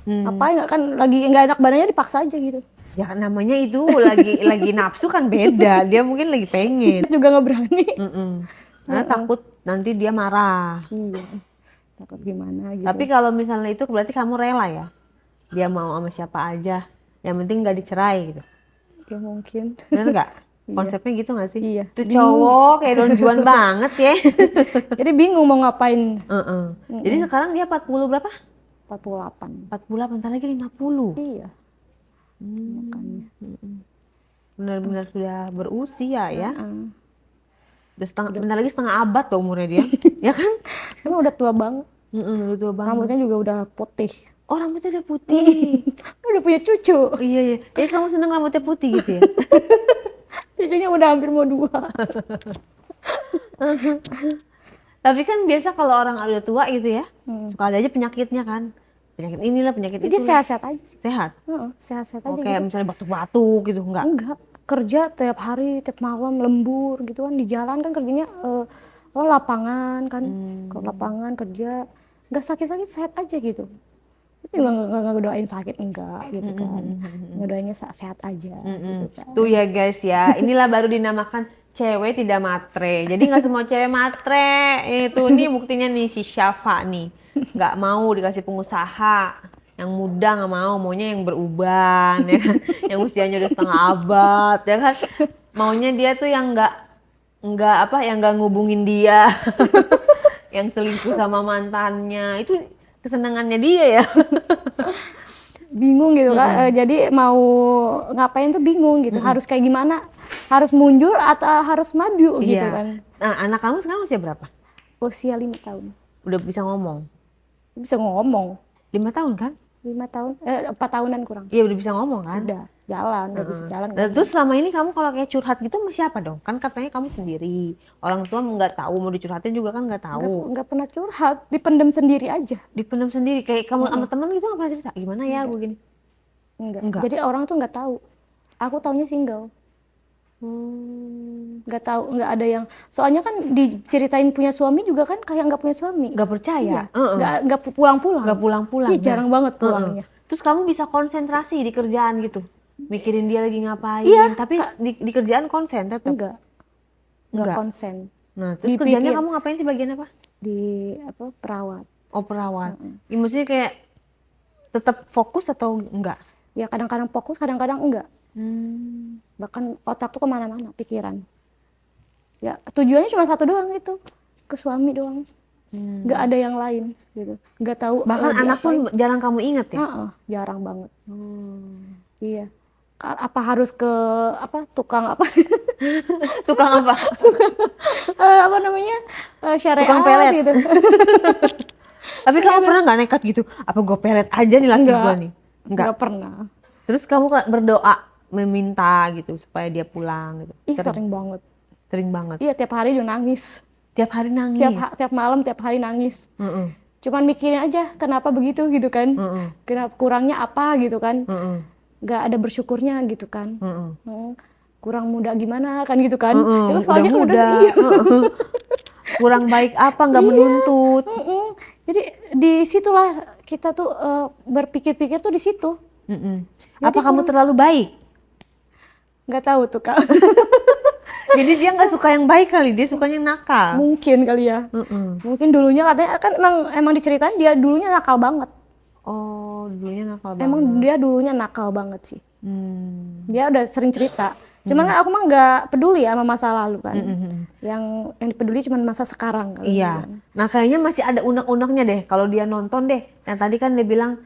Ngapain nggak kan lagi nggak enak badannya dipaksa aja gitu. Ya namanya itu lagi nafsu kan beda. Dia mungkin lagi pengen. Juga nggak berani. Karena takut nanti dia marah. Iya, takut gimana gitu. Tapi kalau misalnya itu berarti kamu rela ya? Dia mau sama siapa aja. Yang penting nggak dicerai gitu. Ya mungkin. Bener nggak? Iya. Konsepnya gitu nggak sih? Iya. Tuh cowok kayak Don Juan banget ya. Jadi bingung mau ngapain. Jadi sekarang dia 40 berapa? 48. 48, bentar lagi 50. Iya. Makanya. Benar-benar sudah berusia ya. Heeh. Bentar lagi setengah abad tuh umurnya dia. Ya kan? Emang udah tua banget. Udah tua banget. Rambutnya juga udah putih. Oh, rambutnya udah putih. Udah punya cucu. Iya, iya. Jadi kamu seneng rambutnya putih gitu ya? Cucunya udah hampir mau 2. Tapi kan biasa kalau orang udah tua gitu ya, suka ada aja penyakitnya kan. Penyakit inilah, penyakit Dia itu. sehat-sehat aja sih. Sehat? Heeh, sehat-sehat Oh, aja kayak gitu. misalnya batuk-batuk gitu, enggak? Enggak. Kerja tiap hari, tiap malam lembur gitu kan. Di jalan kan kerjanya lapangan kan. Ke lapangan kerja. Nggak sakit-sakit, sehat aja gitu. Tapi nggak doain sakit, enggak gitu kan. Ngedoainnya sehat aja gitu kan. Tuh ya guys ya, inilah baru dinamakan cewek tidak matre. Jadi nggak semua cewek matre. Itu nih buktinya nih si Syafa nih, nggak mau dikasih pengusaha. Yang muda nggak mau, maunya yang beruban, ya kan? Yang usianya udah setengah abad, ya kan? Maunya dia tuh yang nggak apa, yang nggak ngubungin dia, yang selingkuh sama mantannya. Itu kesenangannya dia ya. Bingung gitu kan. Jadi mau ngapain tuh bingung gitu. Harus kayak gimana? Harus mundur atau harus maju gitu Iya. kan. Nah, anak kamu sekarang usia berapa? Usia 5 tahun. Udah bisa ngomong? Bisa ngomong. 5 tahun kan? 5 tahun, 4 tahunan kurang. Iya udah bisa ngomong kan? Udah jalan, udah bisa jalan. Nah, terus selama ini kamu kalau kayak curhat gitu sama siapa dong? Kan katanya kamu sendiri. Orang tua nggak tahu, mau dicurhatin juga kan nggak tahu. Nggak pernah curhat, dipendam sendiri aja. Dipendam sendiri. Kayak kamu sama temen gitu nggak pernah cerita? Gimana ya gue gini? Enggak. Jadi orang tuh nggak tahu. Aku taunya single. Nggak tahu, nggak ada yang. Soalnya kan diceritain punya suami juga kan kayak nggak punya suami. Nggak percaya? Nggak pulang-pulang. Nggak pulang-pulang. Iya, jarang banget pulangnya. Terus kamu bisa konsentrasi di kerjaan gitu? Mikirin dia lagi ngapain? Iya, Tapi di kerjaan konsen tetap? Nggak konsen. Nah, terus kerjanya kamu ngapain sih, bagian apa? Di perawat. Oh, perawat. Ya, maksudnya kayak tetap fokus atau enggak? Ya kadang-kadang fokus, kadang-kadang enggak. Bahkan otak tuh kemana-mana, pikiran. Ya tujuannya cuma satu doang gitu, ke suami doang. Nggak ada yang lain gitu. Nggak tahu. Bahkan anak pun jarang kamu inget ya? Jarang banget. Iya. Apa harus ke tukang apa? Tukang apa? Apa namanya? Syariah Tukang pelet gitu. Tapi kamu pernah nggak nekat gitu? Apa gue pelet aja nih laki gue nih? Nggak pernah. Terus kamu berdoa meminta gitu supaya dia pulang gitu? Ih, sering banget. Sering banget? Iya, tiap hari dia nangis. Tiap hari nangis? Tiap malam, tiap hari nangis. Cuman mikirin aja kenapa begitu gitu kan. Kenapa, kurangnya apa gitu kan. Nggak ada bersyukurnya gitu kan. Kurang muda gimana kan gitu kan. Udah muda. Kurang baik apa, nggak menuntut. Jadi disitulah kita tuh berpikir-pikir tuh di situ. Apa kamu terlalu baik? Nggak tahu tuh Kak. Jadi dia nggak suka yang baik kali, dia sukanya yang nakal. Mungkin kali ya. Mungkin dulunya katanya kan emang diceritain dia dulunya nakal banget. Oh, dulunya nakal banget. Emang dia dulunya nakal banget sih. Dia udah sering cerita. Cuman aku mah nggak peduli ya sama masa lalu kan. Yang dipeduli cuma masa sekarang. Iya. Nah kayaknya masih ada unek-uneknya deh kalau dia nonton deh. Yang tadi kan dia bilang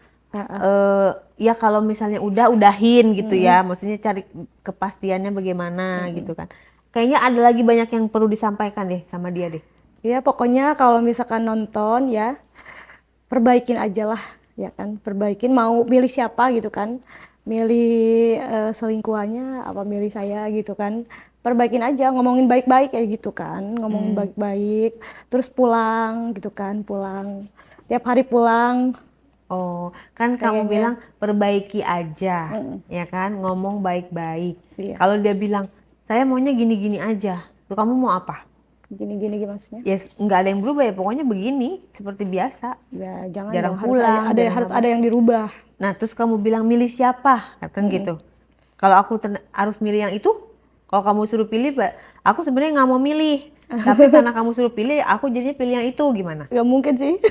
ya kalau misalnya udahin gitu ya. Maksudnya cari kepastiannya bagaimana gitu kan. Kayaknya ada lagi banyak yang perlu disampaikan deh sama dia deh. Iya pokoknya kalau misalkan nonton ya perbaikin aja lah ya kan. Perbaikin mau milih siapa gitu kan. Milih selingkuhannya apa milih saya gitu kan. Perbaikin aja, ngomongin baik-baik kayak gitu kan. Ngomongin baik-baik terus pulang gitu kan, pulang. Tiap hari pulang. Oh, kan kamu bilang perbaiki aja, ya kan? Ngomong baik-baik. Kalau dia bilang, saya maunya gini-gini aja, tuh kamu mau apa? Gini-gini maksudnya. Ya nggak ada yang berubah ya, pokoknya begini seperti biasa. Ya jangan Jarang dong, harus ada, pulang, ada jarang harus apa. ada yang dirubah. Nah terus kamu bilang milih siapa, kan gitu. Kalau aku harus milih yang itu, kalau kamu suruh pilih, aku sebenarnya nggak mau milih. Tapi karena kamu suruh pilih, aku jadinya pilih yang itu, gimana? Gak mungkin sih.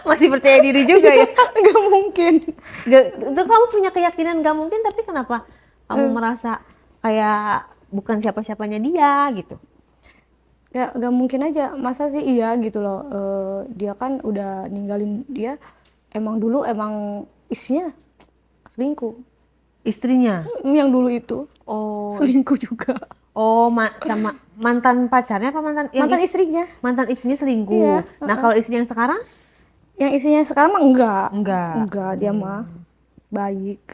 Masih percaya diri juga ya? Gak mungkin. Itu kamu punya keyakinan nggak mungkin, tapi kenapa kamu merasa kayak bukan siapa-siapanya dia gitu? Gak mungkin aja, masa sih iya gitu loh. Dia kan udah ninggalin dia, emang dulu emang isinya selingkuh. Istrinya? Yang dulu itu Oh, selingkuh juga. oh sama mantan pacarnya apa mantan yang Mantan istrinya. mantan istrinya selingkuh. Iya, Nah kalau istrinya yang sekarang? Yang isinya sekarang mah enggak. Enggak. Enggak, dia mah baik.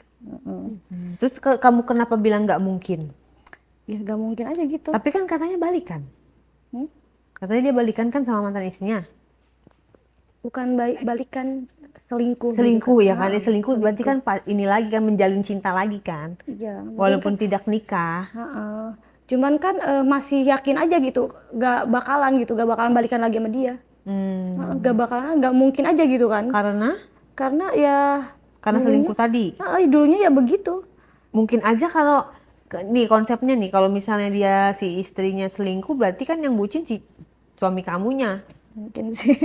Terus kamu kenapa bilang nggak mungkin? Ya gak mungkin aja gitu. Tapi kan katanya balikan. Hmm? Katanya dia balikan kan sama mantan istrinya. Bukan balikan, selingkuh gitu Selingkuh ya kan? Ah, Selingkuh berarti kan ini lagi kan, menjalin cinta lagi kan? Iya, mungkin Walaupun kan, tidak nikah. cuman kan masih yakin aja gitu, gak bakalan balikan lagi sama dia. Gak bakalan, gak mungkin aja gitu kan. Karena Karena ya selingkuh tadi. dulunya ya begitu. Mungkin aja kalau nih konsepnya nih, kalau misalnya dia si istrinya selingkuh, berarti kan yang bucin si suami kamunya. Mungkin sih.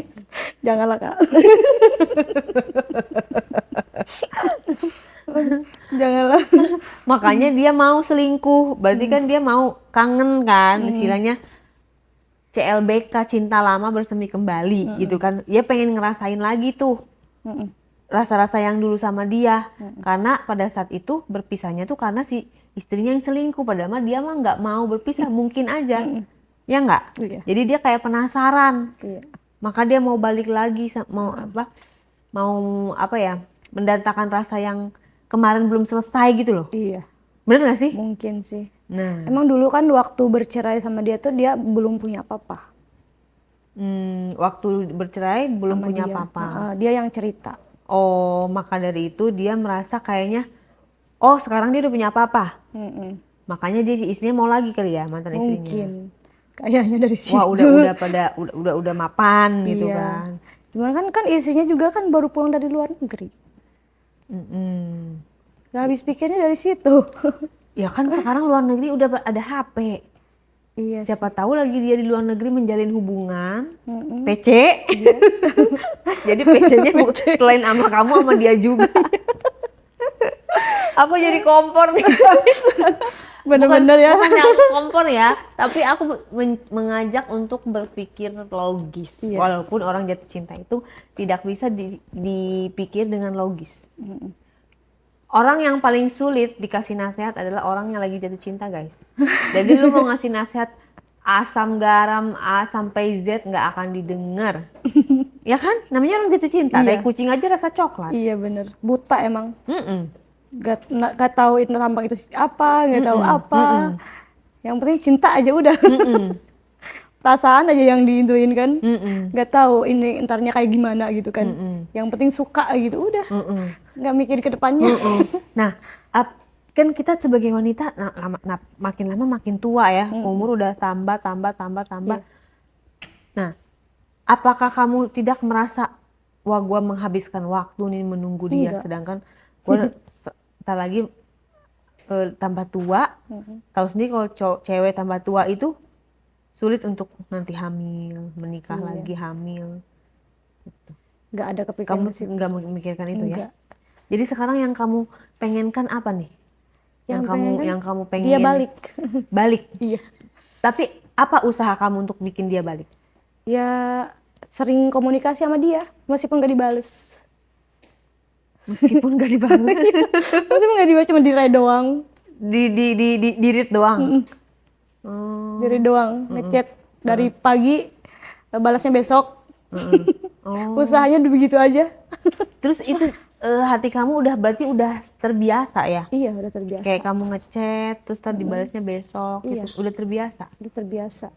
Janganlah Kak. Janganlah. Makanya dia mau selingkuh, berarti kan dia mau kangen kan, istilahnya CLBK, cinta lama bersemi kembali gitu kan. Dia pengen ngerasain lagi tuh rasa-rasa yang dulu sama dia. Karena pada saat itu berpisahnya tuh karena si istrinya yang selingkuh, padahal mah dia mah nggak mau berpisah, mungkin aja. Ya nggak? Iya. Jadi dia kayak penasaran. Iya. Maka dia mau balik lagi, mau apa ya, mendatangkan rasa yang kemarin belum selesai gitu loh. Iya. Bener gak sih? Mungkin sih. Nah, Emang dulu kan waktu bercerai sama dia tuh dia belum punya apa-apa waktu bercerai belum sama punya dia. apa-apa. Dia yang cerita. Oh, maka dari itu dia merasa kayaknya, oh sekarang dia udah punya apa-apa. Makanya dia si istrinya mau lagi kali ya, mantan istrinya. Mungkin. Kayaknya dari situ. Wah, udah mapan gitu Iya. kan. Cuman kan istrinya juga kan baru pulang dari luar negeri. Gak habis pikirnya dari situ. Ya kan sekarang luar negeri udah ada HP. Iya. Siapa tahu lagi dia di luar negeri menjalin hubungan, PC. Jadi PC-nya selain sama kamu, sama dia juga. Aku jadi kompor nih. Bener-bener ya. Bukan yang kompor ya, tapi aku mengajak untuk berpikir logis. Iya. Walaupun orang jatuh cinta itu tidak bisa dipikir dengan logis. Orang yang paling sulit dikasih nasihat adalah orang yang lagi jatuh cinta, guys. Jadi lu mau ngasih nasihat asam garam A sampai Z nggak akan didengar. Ya kan? Namanya orang jatuh cinta. Iya. Kayak kucing aja rasa coklat. Iya bener. Buta emang. Mm-mm. Gak tahu itu tampang itu apa, gak tahu apa. Yang penting cinta aja udah. Perasaan aja yang diintuin kan. Gak tahu ini entarnya kayak gimana gitu kan. Yang penting suka gitu udah. Gak mikir ke depannya. Nah, kan kita sebagai wanita makin lama makin tua ya. Umur udah tambah. Iya. Nah, apakah kamu tidak merasa, wah gue menghabiskan waktu nih menunggu dia, Enggak. sedangkan gue tak lagi tambah tua. Tahu sendiri kalau cewek tambah tua itu sulit untuk nanti hamil, menikah Iya. lagi hamil. Gitu. Gak ada kepikiran Kamu ke situ. nggak memikirkan itu Enggak. ya? Jadi sekarang yang kamu pengenkan apa nih? Yang kamu pengen dia balik. balik. Iya. Tapi apa usaha kamu untuk bikin dia balik? Ya sering komunikasi sama dia meskipun gak dibales. Meskipun gak dibalas. Meskipun gak dibales, cuma di-read doang. di read doang. Di-read doang, ngechat dari pagi, balasnya besok. Usahanya begitu aja. Terus itu hati kamu berarti udah terbiasa ya? Iya, udah terbiasa. Kayak kamu ngechat terus tadi dibalasnya besok Iya. gitu. Udah terbiasa. Udah terbiasa.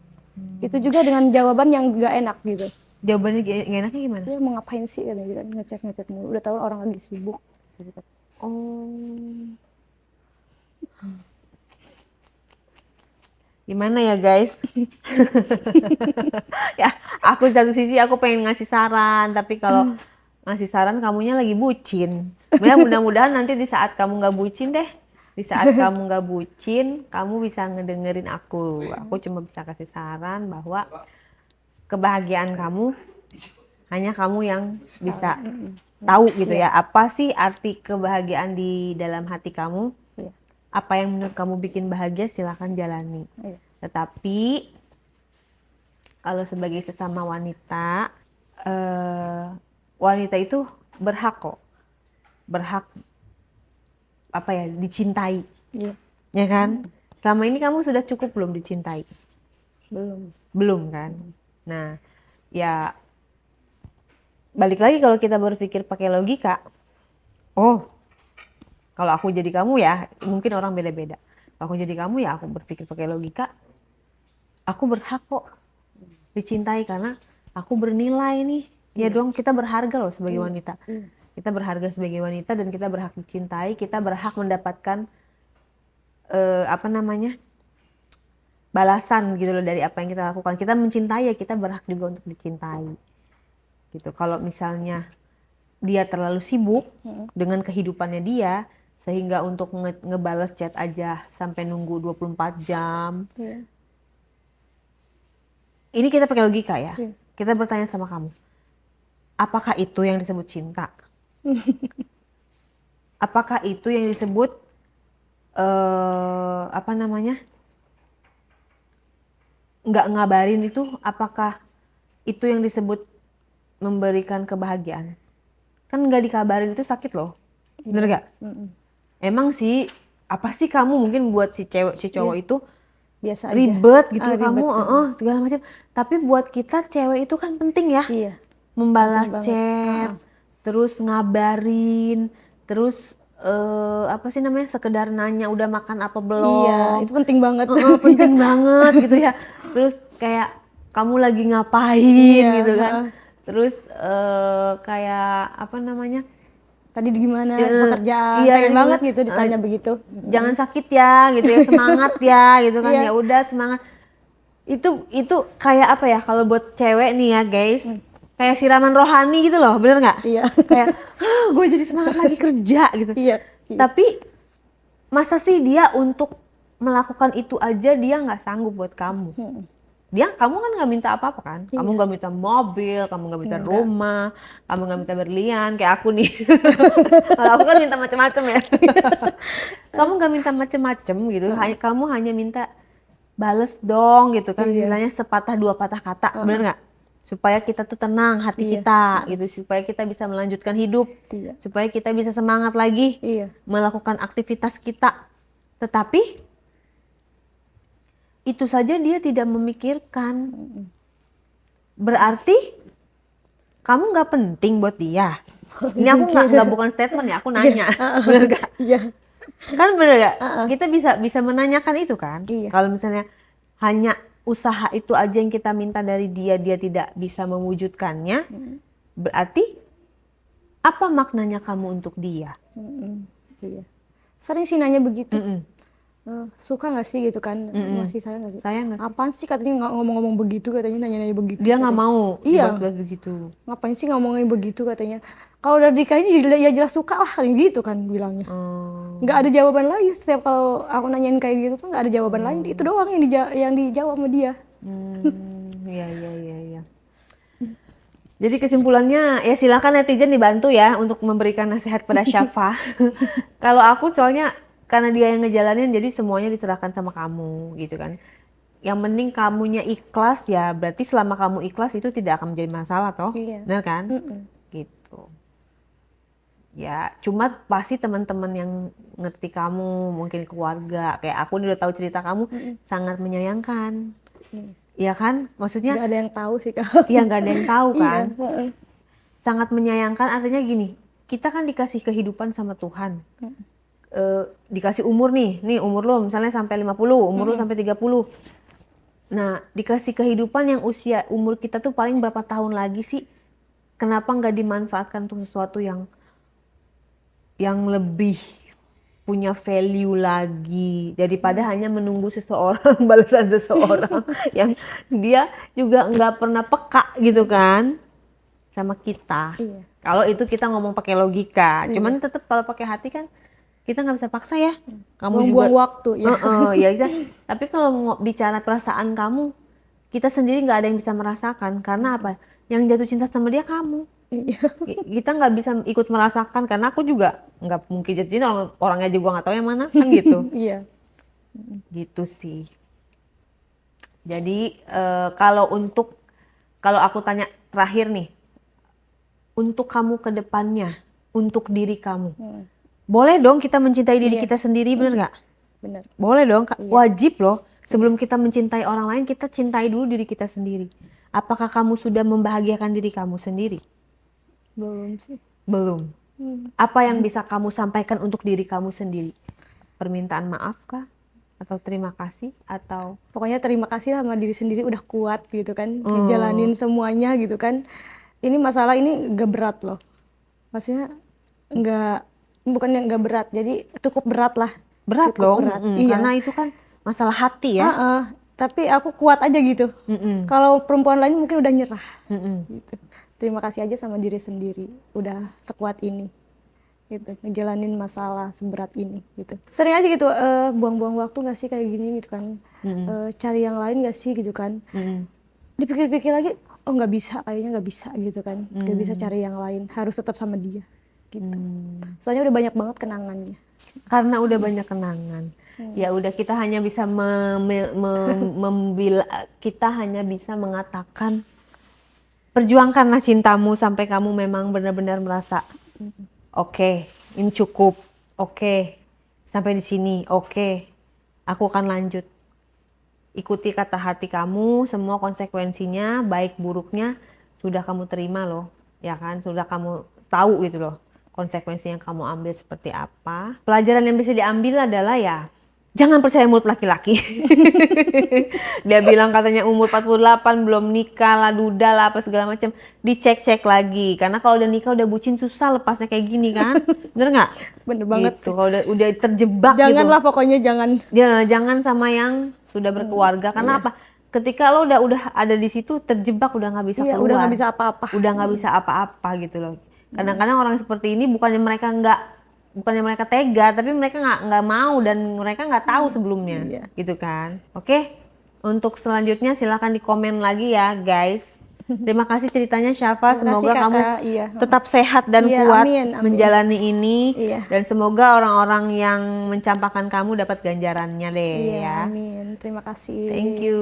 Itu juga dengan jawaban yang gak enak gitu. Jawabannya gak enaknya gimana? Dia mau ngapain sih katanya gitu kan, ngechat mulu. Udah tahu orang lagi sibuk. Gitu. Oh. Gimana ya guys? Ya, aku satu sisi aku pengen ngasih saran, tapi kalau ngasih saran kamunya lagi bucin. Ya mudah-mudahan nanti di saat kamu nggak bucin deh. Di saat kamu nggak bucin, kamu bisa ngedengerin aku. Aku cuma bisa kasih saran bahwa kebahagiaan kamu hanya kamu yang bisa tahu gitu ya. Apa sih arti kebahagiaan di dalam hati kamu? Iya. Apa yang menurut kamu bikin bahagia, silakan jalani. Iya. Tetapi kalau sebagai sesama wanita, wanita itu berhak kok, berhak apa ya, dicintai, Iya. ya kan? Selama ini kamu sudah cukup belum dicintai? Belum. Belum kan? Nah, ya balik lagi kalau kita berpikir pakai logika, oh, kalau aku jadi kamu ya, mungkin orang beda-beda. Kalau aku jadi kamu ya, aku berpikir pakai logika, aku berhak kok dicintai karena aku bernilai nih. Ya dong, kita berharga loh sebagai wanita. Kita berharga sebagai wanita dan kita berhak dicintai, kita berhak mendapatkan apa namanya? Balasan gitu loh dari apa yang kita lakukan. Kita mencintai ya kita berhak juga untuk dicintai. Gitu. Kalau misalnya dia terlalu sibuk dengan kehidupannya dia sehingga untuk ngebales chat aja sampai nunggu 24 jam. Iya. Ini kita pakai logika ya. Iya. Kita bertanya sama kamu. Apakah itu yang disebut cinta? Apakah itu yang disebut apa namanya? Nggak ngabarin itu, apakah itu yang disebut memberikan kebahagiaan? Kan nggak dikabarin itu sakit loh, bener gak? Emang sih, apa sih kamu mungkin buat si cewek si cowok itu Biasa aja. ribet gitu Ribet. kamu, segala macam. Tapi buat kita cewek itu kan penting ya, Iya. membalas Penting banget. chat, terus ngabarin, terus apa sih namanya, sekedar nanya udah makan apa belum. Iya, itu penting banget. Penting banget gitu ya. Terus kayak kamu lagi ngapain Iya, gitu kan. Terus kayak apa namanya, Tadi gimana Iya, pekerjaan? iya, Pengen tadi banget gimana? gitu ditanya begitu. Jangan sakit ya gitu ya, semangat ya gitu kan. Iya. Ya udah semangat. Itu kayak apa ya, kalau buat cewek nih ya guys, kayak siraman rohani gitu loh, bener nggak? Iya. Kayak gue jadi semangat lagi kerja gitu. Iya. Tapi masa sih dia untuk melakukan itu aja dia nggak sanggup buat kamu? Kamu kan nggak minta apa-apa kan? Kamu nggak minta mobil, kamu nggak minta rumah, kamu nggak minta berlian kayak aku nih. Kalau aku kan minta macam-macam ya. Kamu nggak minta macam-macam gitu, kamu hanya minta bales dong gitu kan, istilahnya sepatah dua patah kata, bener nggak? Supaya kita tuh tenang hati kita gitu, supaya kita bisa melanjutkan hidup, supaya kita bisa semangat lagi melakukan aktivitas kita. Tetapi itu saja dia tidak memikirkan. Berarti kamu nggak penting buat dia. Ini aku nggak bukan statement ya, aku nanya. Bener gak? Iya. Kan bener gak? Kita bisa menanyakan itu kan. Iya. Kalau misalnya hanya usaha itu aja yang kita minta dari dia, dia tidak bisa mewujudkannya, berarti apa maknanya kamu untuk dia? Iya. Sering sih nanya begitu. Suka nggak sih gitu kan? Masih sayang nggak sih? Sayang nggak sih? Apaan sih katanya ngomong-ngomong begitu, katanya nanya-nanya begitu. Dia nggak mau Iya. dibahas begitu. Ngapain sih ngomongin begitu katanya? Kalau udah nikahin ya jelas suka lah, kayak gitu kan bilangnya. Nggak ada jawaban lagi. Setiap kalau aku nanyain kayak gitu tuh nggak ada jawaban lain. Itu doang yang dijawab sama dia. Iya. Jadi kesimpulannya ya silakan netizen dibantu ya untuk memberikan nasihat pada Syafa. Kalau aku soalnya karena dia yang ngejalanin, jadi semuanya diserahkan sama kamu gitu kan. Yang penting kamunya ikhlas ya, berarti selama kamu ikhlas itu tidak akan menjadi masalah toh, benar kan? Gitu. Ya cuma pasti teman-teman yang ngerti kamu, mungkin keluarga, kayak aku udah tahu cerita kamu, sangat menyayangkan. Iya kan? Maksudnya nggak ada yang tahu sih Kak. Iya nggak ada yang tahu kan. Iya. Sangat menyayangkan artinya gini, kita kan dikasih kehidupan sama Tuhan. Dikasih umur nih umur lo misalnya sampai 50, umur lo sampai 30. Nah, dikasih kehidupan yang umur kita tuh paling berapa tahun lagi sih? Kenapa nggak dimanfaatkan untuk sesuatu yang lebih punya value lagi daripada hanya menunggu seseorang balasan seseorang yang dia juga nggak pernah peka gitu kan sama kita. Iya. Kalau itu kita ngomong pakai logika, Iya. cuman tetap kalau pakai hati kan kita nggak bisa paksa ya. Kamu Buang-buang juga waktu ya. ya tapi kalau bicara perasaan kamu, kita sendiri nggak ada yang bisa merasakan karena apa? Yang jatuh cinta sama dia kamu. Iya. Kita nggak bisa ikut merasakan karena aku juga nggak mungkin jatuh cinta, orangnya juga nggak tahu yang mana kan gitu. Iya. Gitu sih. Jadi kalau aku tanya terakhir nih, untuk kamu ke depannya, untuk diri kamu, boleh dong kita mencintai diri Iya. kita sendiri, bener nggak? Benar. Boleh dong, Iya. wajib loh. Sebelum kita mencintai orang lain, kita cintai dulu diri kita sendiri. Apakah kamu sudah membahagiakan diri kamu sendiri? Belum sih. Belum. Apa yang bisa kamu sampaikan untuk diri kamu sendiri? Permintaan maaf kah? Atau terima kasih? Atau Pokoknya terima kasih sama diri sendiri udah kuat gitu kan, ngejalanin semuanya gitu kan. Ini masalah ini gak berat loh. Maksudnya bukannya nggak berat, jadi cukup berat lah. berat Cukup loh? berat. Iya. Karena itu kan masalah hati ya. Tapi aku kuat aja gitu. Kalau perempuan lain mungkin udah nyerah. Gitu. Terima kasih aja sama diri sendiri, udah sekuat ini. Gitu, ngejalanin masalah seberat ini gitu. Sering aja gitu buang-buang waktu nggak sih kayak gini gitu kan. Cari yang lain nggak sih gitu kan. Dipikir-pikir lagi, oh nggak bisa, kayaknya nggak bisa gitu kan. Nggak bisa cari yang lain, harus tetap sama dia gitu. Soalnya udah banyak banget kenangannya. Karena udah banyak kenangan. Ya udah, kita hanya bisa kita hanya bisa mengatakan perjuangkanlah cintamu sampai kamu memang benar-benar merasa oke, ini cukup. Oke, sampai di sini. Oke, aku akan lanjut. Ikuti kata hati kamu, semua konsekuensinya, baik buruknya sudah kamu terima loh, ya kan? Sudah kamu tahu gitu loh, konsekuensi yang kamu ambil seperti apa. Pelajaran yang bisa diambil adalah ya, jangan percaya mulut laki-laki. Dia bilang katanya umur 48, belum nikah lah, duda lah, apa segala macam. Dicek-cek lagi, karena kalau udah nikah udah bucin susah lepasnya kayak gini kan. Bener nggak? Bener banget. Gitu, kalau udah terjebak Janganlah gitu. pokoknya jangan. Jangan sama yang sudah berkeluarga. Karena apa? Ketika lo udah ada di situ terjebak, udah nggak bisa keluar. Udah nggak bisa apa-apa. Udah nggak bisa apa-apa gitu loh. Kadang-kadang orang seperti ini bukannya mereka tega, tapi mereka nggak mau dan mereka nggak tahu sebelumnya, gitu kan? Oke, untuk selanjutnya silahkan di komen lagi ya guys. Terima kasih ceritanya Syafa, semoga kamu tetap sehat dan kuat menjalani ini, dan semoga orang-orang yang mencampakkan kamu dapat ganjarannya deh ya. Amin, terima kasih. Thank you.